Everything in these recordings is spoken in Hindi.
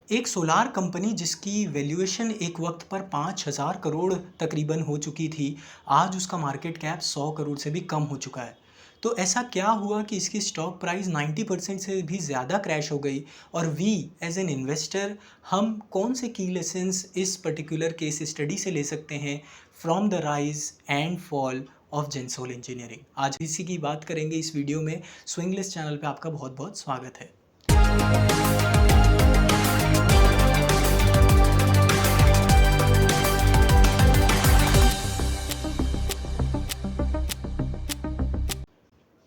एक सोलार कंपनी जिसकी वैल्यूएशन एक वक्त पर 5,000 करोड़ तकरीबन हो चुकी थी, आज उसका मार्केट कैप 100 करोड़ से भी कम हो चुका है। तो ऐसा क्या हुआ कि इसकी स्टॉक प्राइस 90% से भी ज़्यादा क्रैश हो गई? और वी एज एन इन्वेस्टर हम कौन से की लेसन्स इस पर्टिकुलर केस स्टडी से ले सकते हैं from the rise and fall of Gensol engineering? आज इसी की बात करेंगे इस वीडियो में। स्विंगलेस चैनल पे आपका बहुत बहुत स्वागत है।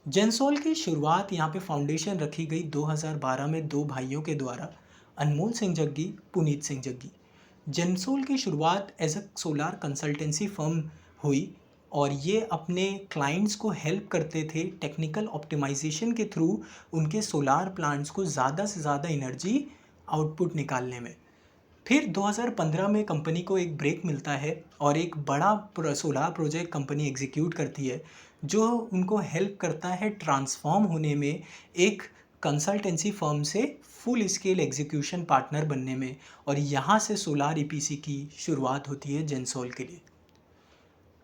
जेंसोल की शुरुआत यहाँ पे फाउंडेशन रखी गई 2012 में दो भाइयों के द्वारा, अनमोल सिंह जग्गी, पुनीत सिंह जग्गी। जेंसोल की शुरुआत as a solar consultancy firm हुई और ये अपने क्लाइंट्स को हेल्प करते थे टेक्निकल ऑप्टिमाइजेशन के थ्रू उनके सोलार प्लांट्स को ज़्यादा से ज़्यादा एनर्जी आउटपुट निकालने में। फिर 2015 में कंपनी को एक ब्रेक मिलता है और एक बड़ा सोलार प्रोजेक्ट कंपनी एग्जीक्यूट करती है जो उनको हेल्प करता है ट्रांसफॉर्म होने में एक कंसल्टेंसी फर्म से फुल स्केल एग्जीक्यूशन पार्टनर बनने में, और यहाँ से सोलार ईपीसी की शुरुआत होती है जेंसोल के लिए।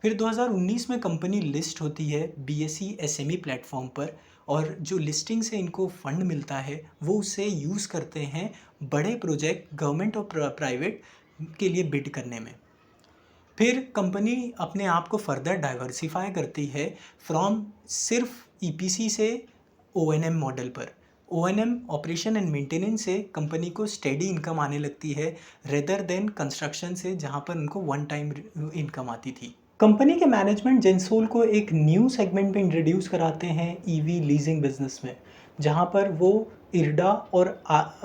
फिर 2019 में कंपनी लिस्ट होती है बीएसई एसएमई प्लेटफॉर्म पर, और जो लिस्टिंग से इनको फंड मिलता है वो उसे यूज़ करते हैं बड़े प्रोजेक्ट गवर्नमेंट और प्राइवेट के लिए बिड करने में। फिर कंपनी अपने आप को फर्दर डाइवर्सिफाई करती है फ्रॉम सिर्फ ईपीसी से ओएनएम मॉडल पर। ओएनएम ऑपरेशन एंड मेंटेनेंस से कंपनी को स्टेडी इनकम आने लगती है रेदर देन कंस्ट्रक्शन से, जहां पर उनको वन टाइम इनकम आती थी। कंपनी के मैनेजमेंट जेंसोल को एक न्यू सेगमेंट में इंट्रोड्यूस कराते हैं ईवी लीजिंग बिजनेस में, जहां पर वो इरडा और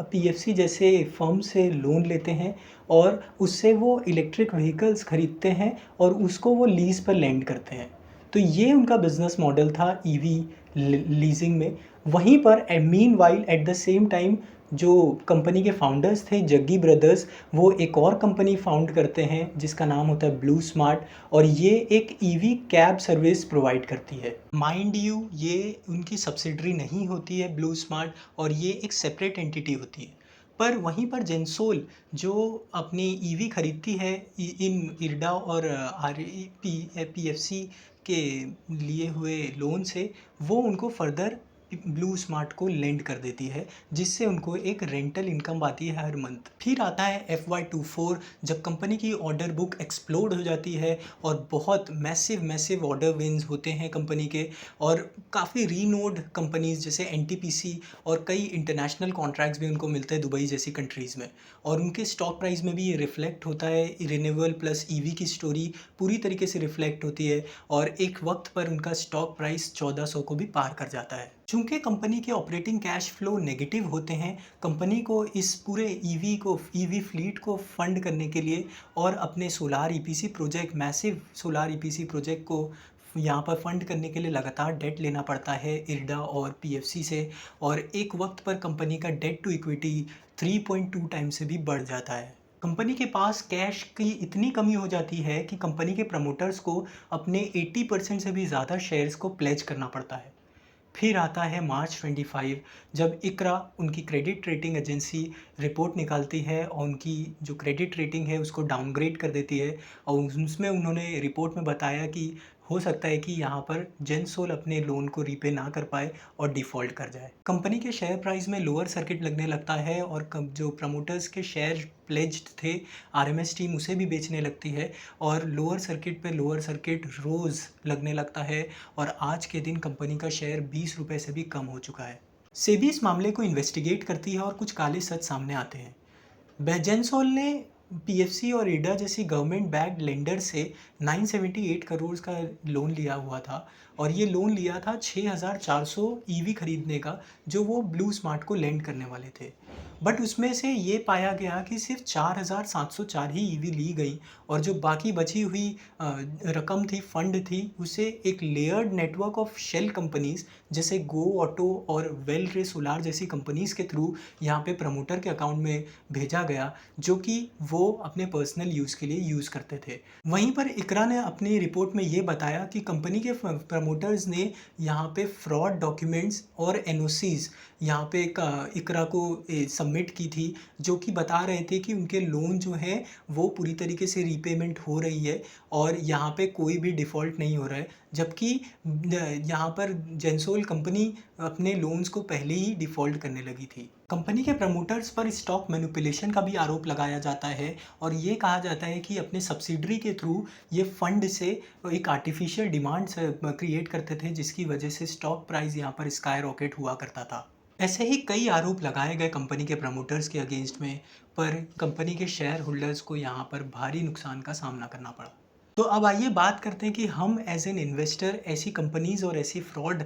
पीएफसी जैसे फर्म से लोन लेते हैं और उससे वो इलेक्ट्रिक व्हीकल्स खरीदते हैं और उसको वो लीज़ पर लेंड करते हैं। तो ये उनका बिजनेस मॉडल था ईवी लीजिंग में। वहीं पर mean while at the same time जो कंपनी के फाउंडर्स थे जग्गी ब्रदर्स, वो एक और कंपनी फाउंड करते हैं जिसका नाम होता है ब्लू स्मार्ट, और ये एक ईवी कैब सर्विस प्रोवाइड करती है। माइंड यू, ये उनकी सब्सिडरी नहीं होती है ब्लू स्मार्ट, और ये एक सेपरेट एंटिटी होती है। पर वहीं पर जेंसोल जो अपनी ईवी खरीदती है इन इरडा और आर पी एफ सी के लिए हुए लोन से, वो उनको फर्दर ब्लू स्मार्ट को लेंड कर देती है, जिससे उनको एक रेंटल इनकम आती है हर मंथ। फिर आता है FY24, जब कंपनी की ऑर्डर बुक एक्सप्लोड हो जाती है और बहुत मैसिव मैसिव ऑर्डर विन्स होते हैं कंपनी के, और काफ़ी रीनोड कंपनीज जैसे NTPC और कई इंटरनेशनल कॉन्ट्रैक्ट्स भी उनको मिलते हैं दुबई जैसी कंट्रीज़ में, और उनके स्टॉक प्राइस में भी ये रिफ्लेक्ट होता है। रिन्यूएबल प्लस ईवी की स्टोरी पूरी तरीके से रिफ्लेक्ट होती है और एक वक्त पर उनका स्टॉक प्राइस 1400 को भी पार कर जाता है। चूंकि कंपनी के ऑपरेटिंग कैश फ्लो नेगेटिव होते हैं, कंपनी को इस पूरे ईवी फ्लीट को फंड करने के लिए और अपने solar EPC project, massive solar EPC project को यहाँ पर फंड करने के लिए लगातार डेट लेना पड़ता है इरडा और पीएफसी से, और एक वक्त पर कंपनी का डेट टू इक्विटी 3.2 टाइम से भी बढ़ जाता है। कंपनी के पास कैश की इतनी कमी हो जाती है कि कंपनी के प्रमोटर्स को अपने 80% से भी ज़्यादा शेयर्स को प्लेज करना पड़ता है। फिर आता है मार्च 25, जब इकरा उनकी क्रेडिट रेटिंग एजेंसी रिपोर्ट निकालती है और उनकी जो क्रेडिट रेटिंग है उसको डाउनग्रेड कर देती है, और उसमें उन्होंने रिपोर्ट में बताया कि हो सकता है कि यहाँ पर जेंसोल अपने लोन को रीपे ना कर पाए और डिफ़ॉल्ट कर जाए। कंपनी के शेयर प्राइस में लोअर सर्किट लगने लगता है और जो प्रमोटर्स के शेयर प्लेज्ड थे आरएमएस टीम उसे भी बेचने लगती है, और लोअर सर्किट पे लोअर सर्किट रोज़ लगने लगता है, और आज के दिन कंपनी का शेयर 20 रुपये से भी कम हो चुका है। सेबी इस मामले को इन्वेस्टिगेट करती है और कुछ काले सच सामने आते हैं। जेंसोल ने पीएफसी और इरडा जैसी गवर्नमेंट बैक्ड लेंडर से 978 करोड़ का लोन लिया हुआ था, और ये लोन लिया था 6400 ईवी खरीदने का, जो वो ब्लू स्मार्ट को लेंड करने वाले थे। बट उसमें से ये पाया गया कि सिर्फ 4704 ही ईवी ली गई, और जो बाकी बची हुई रकम थी, फंड थी, उसे एक layered network of shell companies जैसे गो ऑटो और वेल रे सोलार जैसी कंपनीज के थ्रू यहाँ पे प्रमोटर के अकाउंट में भेजा गया, जो कि वो अपने पर्सनल यूज़ के लिए यूज़ करते थे। वहीं पर इकरा ने अपनी रिपोर्ट में ये बताया कि कंपनी के प्रमोटर्स ने यहाँ पे फ्रॉड डॉक्यूमेंट्स और एनओसीज यहाँ पे इकरा को सबमिट की थी, जो कि बता रहे थे कि उनके लोन जो है वो पूरी तरीके से रीपेमेंट हो रही है और यहाँ पे कोई भी डिफ़ॉल्ट नहीं हो रहा है, जबकि यहाँ पर जेंसोल कंपनी अपने लोन्स को पहले ही डिफ़ॉल्ट करने लगी थी। कंपनी के प्रमोटर्स पर स्टॉक मैनिपुलेशन का भी आरोप लगाया जाता है और ये कहा जाता है कि अपने सब्सिडरी के थ्रू ये फंड से एक आर्टिफिशियल डिमांड क्रिएट करते थे, जिसकी वजह से स्टॉक प्राइस यहाँ पर स्काई रॉकेट हुआ करता था। ऐसे ही कई आरोप लगाए गए कंपनी के प्रमोटर्स के अगेंस्ट में, पर कंपनी के शेयर होल्डर्स को यहाँ पर भारी नुकसान का सामना करना पड़ा। तो अब आइए बात करते हैं कि हम एज एन इन्वेस्टर ऐसी कंपनीज और ऐसी फ्रॉड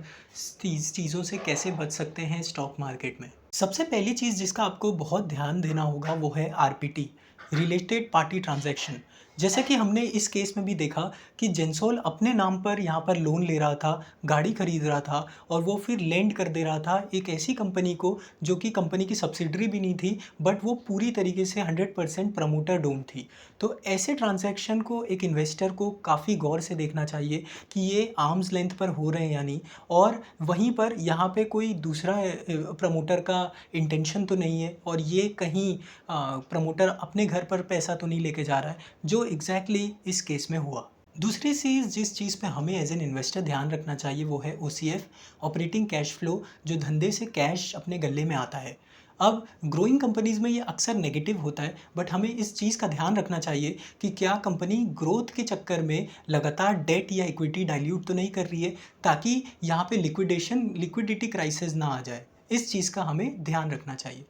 चीज़ों से कैसे बच सकते हैं स्टॉक मार्केट में। सबसे पहली चीज़ जिसका आपको बहुत ध्यान देना होगा वो है आरपीटी, रिलेटेड पार्टी ट्रांजैक्शन। जैसे कि हमने इस केस में भी देखा कि जेंसोल अपने नाम पर यहाँ पर लोन ले रहा था, गाड़ी खरीद रहा था और वो फिर लेंड कर दे रहा था एक ऐसी कंपनी को जो कि कंपनी की सब्सिडरी भी नहीं थी, बट वो पूरी तरीके से 100% प्रमोटर डोन थी। तो ऐसे ट्रांजैक्शन को एक इन्वेस्टर को काफ़ी गौर से देखना चाहिए कि ये आर्म्स लेंथ पर हो रहे हैं या नहीं, और वहीं पर यहाँ पे कोई दूसरा प्रमोटर का इंटेंशन तो नहीं है और ये कहीं प्रमोटर अपने घर पर पैसा तो नहीं लेके जा रहा है, जो एग्जैक्टली इस केस में हुआ। दूसरी चीज़ जिस चीज़ पे हमें एज एन इन्वेस्टर ध्यान रखना चाहिए वो है ओसीएफ, ऑपरेटिंग कैश फ्लो, जो धंधे से कैश अपने गले में आता है। अब ग्रोइंग कंपनीज़ में ये अक्सर नेगेटिव होता है, बट हमें इस चीज़ का ध्यान रखना चाहिए कि क्या कंपनी ग्रोथ के चक्कर में लगातार डेट या इक्विटी डाइल्यूट तो नहीं कर रही है, ताकि यहाँ पे लिक्विडिटी क्राइसिस ना आ जाए। इस चीज़ का हमें ध्यान रखना चाहिए।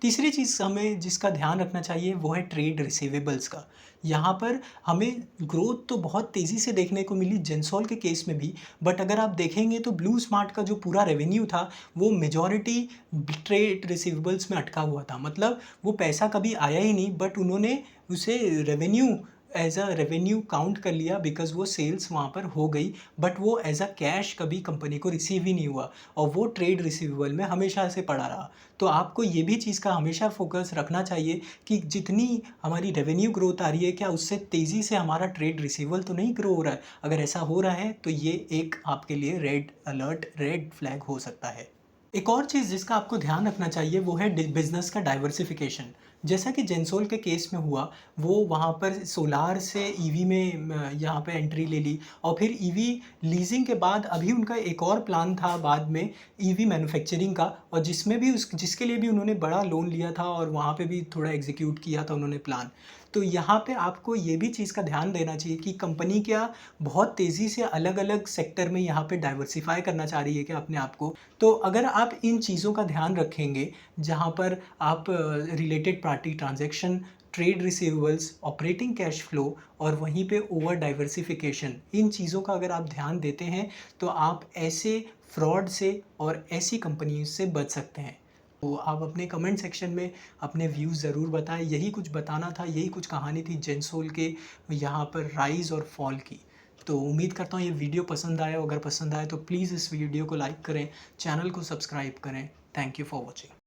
तीसरी चीज़ हमें जिसका ध्यान रखना चाहिए वो है ट्रेड रिसीवेबल्स का। यहाँ पर हमें ग्रोथ तो बहुत तेज़ी से देखने को मिली जेंसोल के केस में भी, बट अगर आप देखेंगे तो ब्लू स्मार्ट का जो पूरा रेवेन्यू था वो मेजॉरिटी ट्रेड रिसीवेबल्स में अटका हुआ था। मतलब वो पैसा कभी आया ही नहीं, बट उन्होंने उसे revenue as a revenue count कर लिया बिकॉज वो सेल्स वहाँ पर हो गई, बट वो एज अ कैश कभी कंपनी को रिसीव ही नहीं हुआ और वो ट्रेड रिसीवेबल में हमेशा से पड़ा रहा। तो आपको ये भी चीज़ का हमेशा फोकस रखना चाहिए कि जितनी हमारी रेवेन्यू ग्रोथ आ रही है, क्या उससे तेज़ी से हमारा ट्रेड रिसीवेबल तो नहीं ग्रो हो रहा है। अगर ऐसा हो रहा है तो ये एक आपके लिए रेड अलर्ट, रेड फ्लैग हो सकता है। एक और चीज़ जिसका आपको ध्यान रखना चाहिए वो है बिजनेस का डाइवर्सिफिकेशन। जैसा कि जेंसोल के केस में हुआ, वो वहाँ पर सोलार से ईवी में यहाँ पे एंट्री ले ली और फिर ईवी लीजिंग के बाद अभी उनका एक और प्लान था बाद में ईवी मैन्युफैक्चरिंग का, और जिसमें भी जिसके लिए भी उन्होंने बड़ा लोन लिया था और वहाँ पे भी थोड़ा एग्जीक्यूट किया था उन्होंने प्लान। तो यहाँ पे आपको ये भी चीज़ का ध्यान देना चाहिए कि कंपनी क्या बहुत तेज़ी से अलग अलग सेक्टर में यहाँ पे डाइवर्सिफाई करना चाह रही है क्या अपने आप को। तो अगर आप इन चीज़ों का ध्यान रखेंगे, जहाँ पर आप related party transaction, trade receivables, operating cash flow और वहीं पे ओवर डाइवर्सिफिकेशन, इन चीज़ों का अगर आप ध्यान देते हैं तो आप ऐसे फ्रॉड से और ऐसी कंपनी से बच सकते हैं। तो आप अपने कमेंट सेक्शन में अपने व्यूज़ ज़रूर बताएं। यही कुछ बताना था, यही कुछ कहानी थी जेंसोल के यहाँ पर राइज़ और फॉल की। तो उम्मीद करता हूँ ये वीडियो पसंद आया। अगर पसंद आए तो प्लीज़ इस वीडियो को लाइक करें, चैनल को सब्सक्राइब करें। Thank you for watching.